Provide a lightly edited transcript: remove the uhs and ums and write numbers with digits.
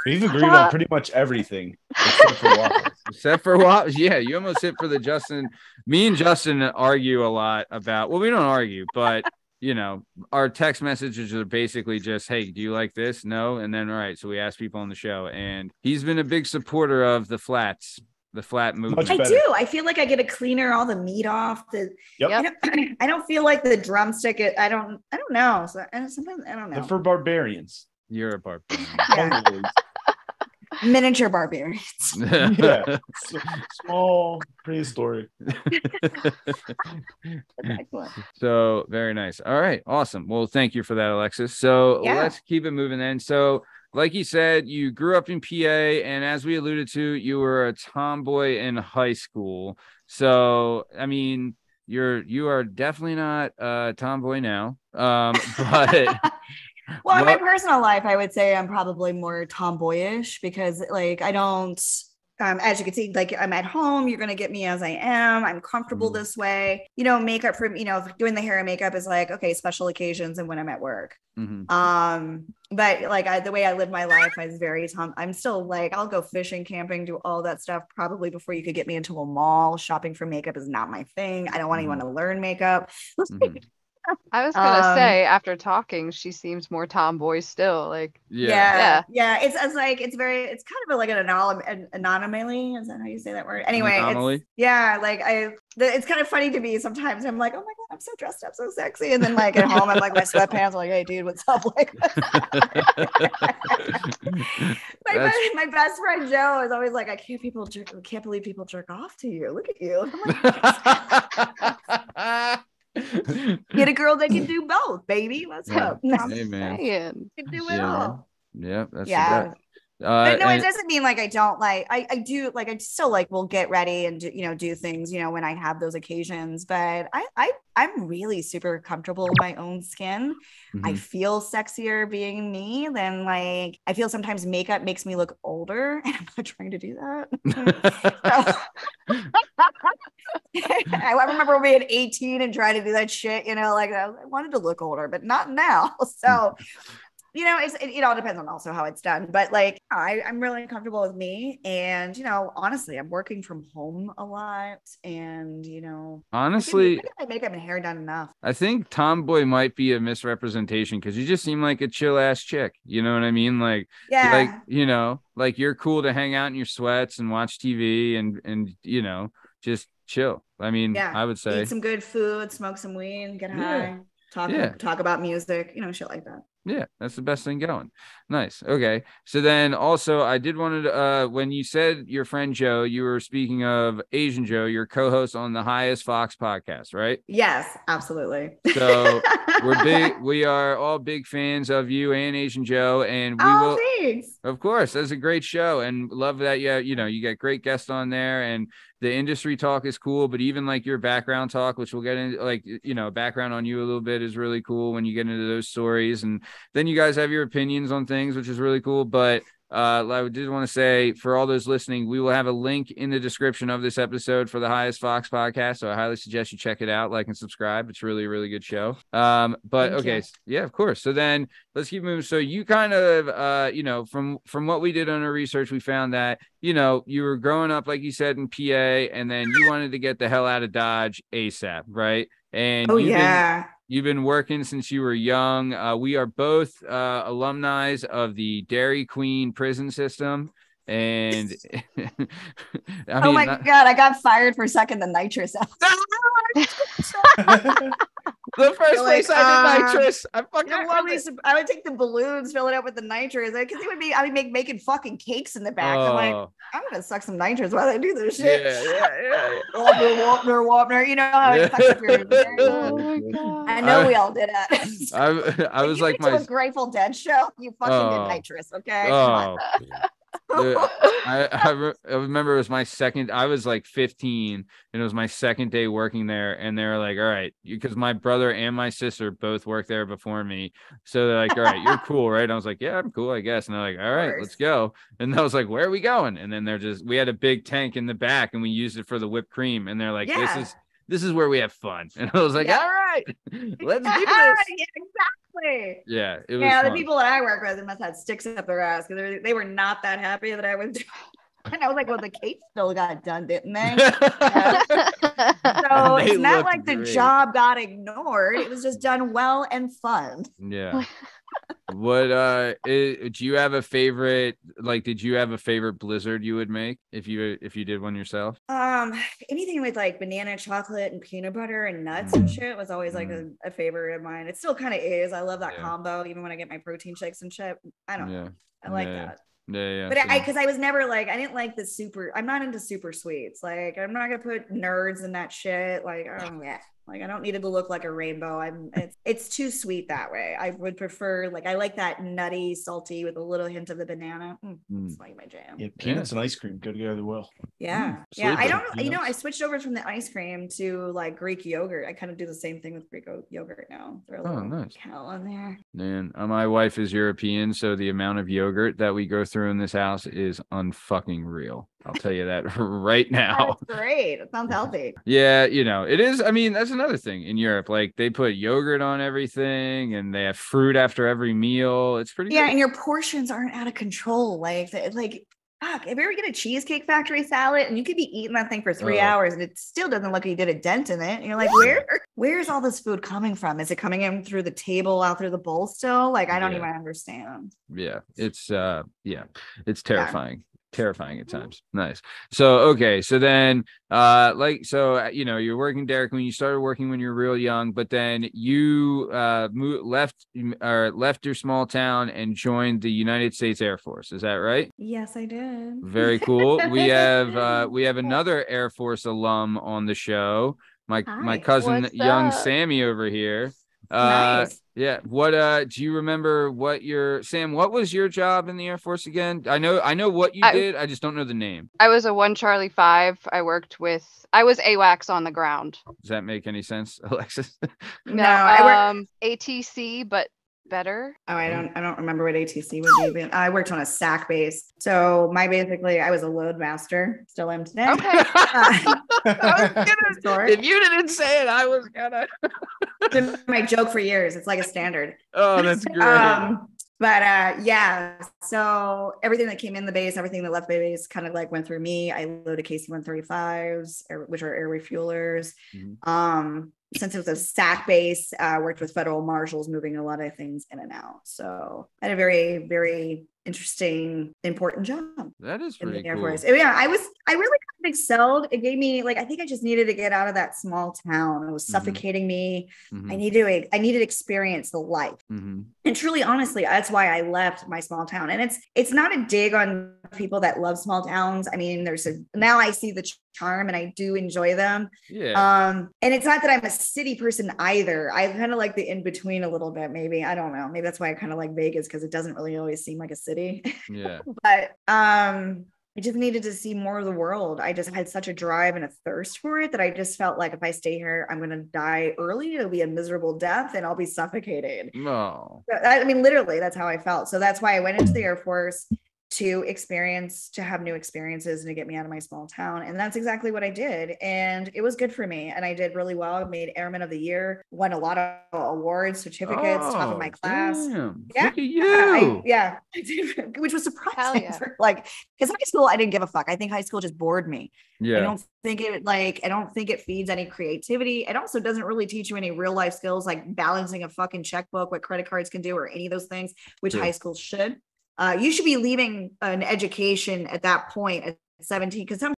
We've agreed on pretty much everything except for waffles. Except for waffles. Yeah, you almost hit for the Justin. Me and Justin argue a lot about, well, we don't argue, but our text messages are basically just, hey, do you like this? No. And then, all right. So we ask people on the show, and he's been a big supporter of the flat movement. I do. I feel like I get to cleaner all the meat off. I don't feel like the drumstick. I don't know. So sometimes I don't know. They're for barbarians. You're a barbarian. Yeah. Miniature barbarians. Yeah. Small, prehistoric. So very nice. All right. Awesome. Well, thank you for that, Alexis. So let's keep it moving then. So like you said, you grew up in PA, and as we alluded to, you were a tomboy in high school. So, I mean, you are definitely not a tomboy now. But well, in my personal life, I would say I'm probably more tomboyish because, like, I don't. As you can see, like, I'm at home, you're going to get me as I am. I'm comfortable this way. Makeup for, doing the hair and makeup is like, okay, special occasions and when I'm at work. But like the way I live my life is very I'm still like, I'll go fishing, camping, do all that stuff probably before you could get me into a mall. Shopping for makeup is not my thing. I don't want anyone to learn makeup. I was gonna say, after talking, she seems more tomboy still. Like, yeah. It's kind of like an anomaly. Is that how you say that word? Anyway, it's kind of funny to me sometimes. I'm like, oh my god, I'm so dressed up, so sexy, and then like at home, I'm like my sweatpants. I'm like, hey, dude, what's up? Like, my best friend Joe is always like, I can't believe people jerk off to you. Look at you. Get a girl that can do both, baby. What's up? Hey, man. You can do it all. Yeah, that's the best. But no, it doesn't mean like I don't like. I do like. I still like will get ready and do things when I have those occasions. But I'm really super comfortable in my own skin. I feel sexier being me than like I feel sometimes makeup makes me look older, and I'm not trying to do that. I remember being 18 and trying to do that shit. Like I wanted to look older, but not now. So. It all depends on also how it's done, but like I'm really comfortable with me, and honestly, I'm working from home a lot, and honestly, I get my makeup and hair done enough. I think tomboy might be a misrepresentation because you just seem like a chill ass chick. You know what I mean? Like, like you're cool to hang out in your sweats and watch TV and just chill. I mean, I would say eat some good food, smoke some weed, get high, talk about music, shit like that. Yeah, that's the best thing going. Nice. Okay. So then also I did want to, when you said your friend Joe, you were speaking of Asian Joe, your co-host on the Highest Fox podcast, right? Yes, absolutely. So we are all big fans of you and Asian Joe, and thanks. Of course, that's a great show, and love that. Yeah. You get great guests on there, and the industry talk is cool, but even like your background talk, which we'll get into, like, background on you a little bit is really cool when you get into those stories. And then you guys have your opinions on things, which is really cool. But I did want to say for all those listening, we will have a link in the description of this episode for the Highest Fox podcast. So I highly suggest you check it out, like and subscribe. It's really, really good show. But okay. Yeah, of course. So then let's keep moving. So you kind of, from what we did on our research, we found that, you were growing up, like you said, in PA, and then you wanted to get the hell out of Dodge ASAP. Right. And you've been working since you were young. We are both alumni of the Dairy Queen prison system. And oh my God, I got fired for sucking the nitrous out. The first place I did nitrous. I fucking love it. I would take the balloons, fill it up with the nitrous, because I would be making fucking cakes in the back. I'm like, I'm gonna suck some nitrous while I do this shit. Yeah. Wapner. You know how it fucks your oh my God. I know we all did it. I was like a Grateful Dead show. You fucking did nitrous, okay? I remember it was my second. I was like 15, and it was my second day working there, and they were like, all right, because my brother and my sister both worked there before me, so they're like, all right, you're cool, right? And I was like, yeah, I'm cool, I guess. And they're like, all right, let's go. And I was like, where are we going? And then we had a big tank in the back, and we used it for the whipped cream, and they're like, this is where we have fun. And I was like, all right, let's do this. Exactly. Yeah, it was Yeah, the fun. people that I work with must have sticks up their ass because they were not that happy that I was. And I was like, well, the cake still got done, didn't they? Yeah. So They it's not looked like the great. job got ignored. It was just done well and fun. Yeah. What do you have a favorite, like, did you have a favorite blizzard you would make if you did one yourself? Anything with like banana chocolate and peanut butter and nuts and shit was always like a favorite of mine. It still kind of is. I love that combo even when I get my protein shakes and shit. I don't know. I like that. Yeah. But because I was never like, I didn't like the super, I'm not into super sweets. Like, I'm not gonna put nerds in that shit. Like, oh yeah. Like, I don't need it to look like a rainbow. It's too sweet that way. I would prefer, like, I like that nutty, salty with a little hint of the banana. It's like my jam. Yeah, peanuts and ice cream go together well. Yeah. Sleeping I don't, peanuts. I switched over from the ice cream to like Greek yogurt. I kind of do the same thing with Greek yogurt now. Throw a little nice. cow in there. Man, my wife is European, so the amount of yogurt that we go through in this house is unfucking real. I'll tell you that right now. That's great. It sounds healthy. Yeah, it is. I mean, that's another thing in Europe. Like, they put yogurt on everything and they have fruit after every meal. It's pretty good. And your portions aren't out of control. Like fuck, if you ever get a Cheesecake Factory salad and you could be eating that thing for 3 hours and it still doesn't look like you did a dent in it. And you're like, where's all this food coming from? Is it coming in through the table, out through the bowl still? Like, I don't even understand. Yeah, it's terrifying. Terrifying at times. Nice. So then you're working, Derek, when you started working when you were real young, but then you left your small town and joined the United States Air Force. Is that right? Yes, I did. Very cool. We have another Air Force alum on the show. My cousin What's young up? Sammy over here. Nice. Yeah. What do you remember what was your job in the Air Force again? I know what you did. I just don't know the name. I was a 1 Charlie 5. I was AWACS on the ground. Does that make any sense, Alexis? No, ATC, but better. Oh, I don't remember what ATC would be. But I worked on a SAC base. So I was a load master, still am today. Okay. If you didn't say it, I was gonna. It's been my joke for years. It's like a standard. Oh, that's great. So everything that came in the base, everything that left the base kind of like went through me. I loaded KC-135s, which are air refuelers. Since it was a SAC base, worked with federal marshals, moving a lot of things in and out. So I had a very, very interesting, important job. That is pretty in the Air cool. Force. Yeah, I really kind of excelled. It gave me I think I just needed to get out of that small town. It was suffocating me. I needed to experience the life. And truly, honestly, that's why I left my small town. And it's not a dig on people that love small towns. I mean, now I see the charm and I do enjoy them. Yeah. And it's not that I'm a city person either. I kind of like the in between a little bit. Maybe, I don't know. Maybe that's why I kind of like Vegas, because it doesn't really always seem like a city. Yeah. But I just needed to see more of the world. I just had such a drive and a thirst for it that I just felt like if I stay here, I'm going to die early. It'll be a miserable death and I'll be suffocated. No. Literally, that's how I felt. So that's why I went into the Air Force to have new experiences and to get me out of my small town. And that's exactly what I did. And it was good for me. And I did really well. I made Airman of the Year, won a lot of awards, certificates, top of my class. Damn. Yeah. Look at you. I did, which was surprising. Because high school, I didn't give a fuck. I think high school just bored me. Yeah. I don't think it feeds any creativity. It also doesn't really teach you any real life skills, like balancing a fucking checkbook, what credit cards can do, or any of those things, which high school should. You should be leaving an education at that point at 17, because some